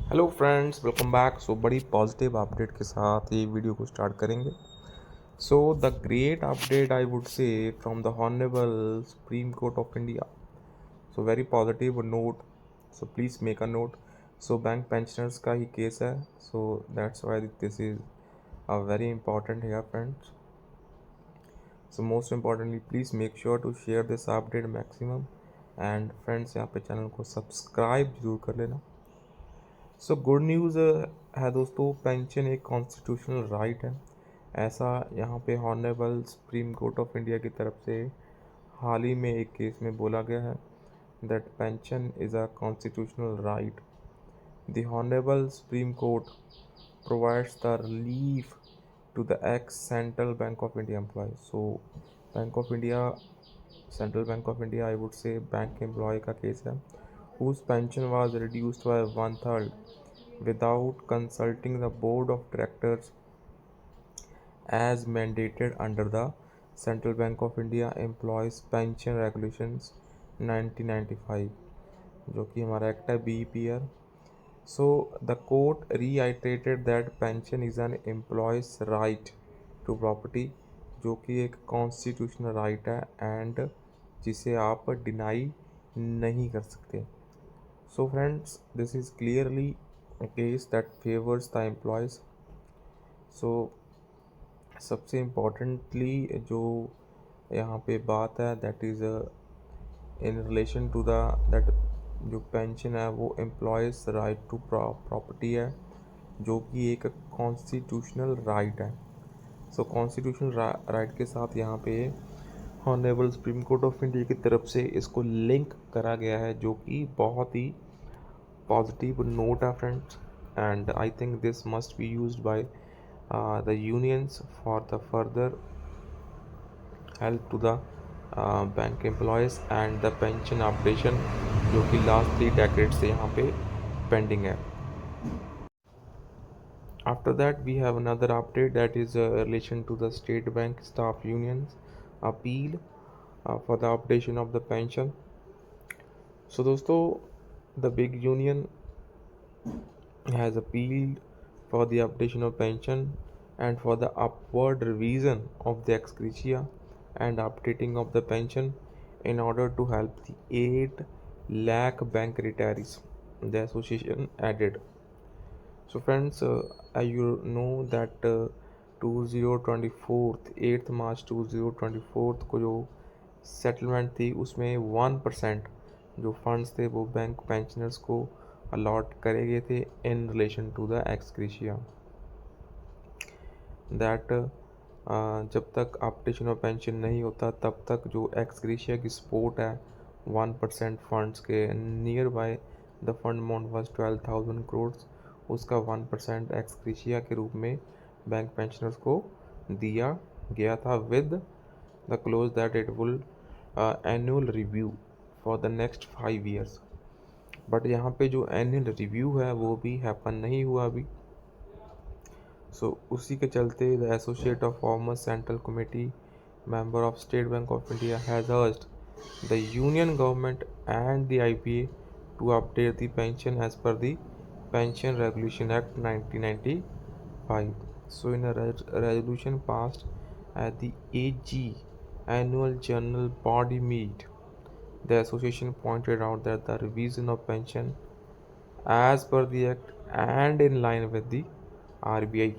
Hello friends, welcome back. बड़ी positive update के साथ ये वीडियो को स्टार्ट करेंगे। The great update I would say from the honourable Supreme Court of India. Very positive note. Please make a note. Bank pensioners का ही case है। That's why this is a very important here friends. Most importantly please make sure to share this update maximum. And friends, यहाँ पे channel को subscribe जरूर कर लेना। Good news है दोस्तों, पेंशन एक कॉन्स्टिट्यूशनल राइट है। ऐसा यहाँ पे honourable Supreme Court of India की तरफ से हाल ही में एक केस में बोला गया है that pension is a constitutional right. The honourable Supreme Court provides the relief to the ex Central Bank of India employee. Bank of India, Central Bank of India, I would say bank employee का case है whose pension was reduced by one third without consulting the board of directors as mandated under the Central Bank of India Employees Pension Regulations 1995, जो कि हमारा act है BEPR। The court reiterated that pension is an employee's right to property, जो कि एक constitutional right है and जिसे आप डिनाई नहीं कर सकते। Friends, this is clearly a case that favors the employees. सबसे इम्पोर्टेंटली जो यहाँ पे बात है that is in relation to the that जो पेंशन है वो एम्प्लॉयज़ राइट टू प्रॉपर्टी है, जो कि एक कॉन्स्टिट्यूशनल राइट है। कॉन्स्टिट्यूशनल राइट के साथ यहाँ पे honourable supreme Court of India की तरफ से इसको लिंक करा गया है, जो कि बहुत ही positive note of friends, and I think this must be used by the unions for the further help to the bank employees and the pension updation, जो कि लास्ट 3 डेकेड से यहाँ पे पेंडिंग है। After that we have another update that is relation to the state bank staff unions appeal for the updation of the pension. दोस्तों, the big union has appealed for the updation of pension and for the upward revision of the ex gratia and updating of the pension in order to help the 8 lakh bank retirees, the association added. Friends, you know that 2024 8 मार्च 2024 को जो settlement थी उसमें 1% जो funds थे वो bank pensioners को allot करे गए थे in relation to the ex gratia. That जब तक अपडेशन ऑफ पेंशन नहीं होता तब तक जो एक्स ग्रेशिया की सपोर्ट है 1% फंड्स के near by the fund amount was 12,000 crore, उसका 1% एक्स ग्रेशिया के रूप में बैंक पेंशनर्स को दिया गया था with the close that it will annual review for the next 5 years. But यहाँ पे जो एनुअल रिव्यू है वो भी हैपन नहीं हुआ अभी। उसी के चलते the associate of former central committee member of State Bank of India has urged the union government and the IPA to update the pension as per the Pension Regulation Act 1995. In a resolution passed at the AG annual general body meet, the association pointed out that the revision of pension as per the act and in line with the RBI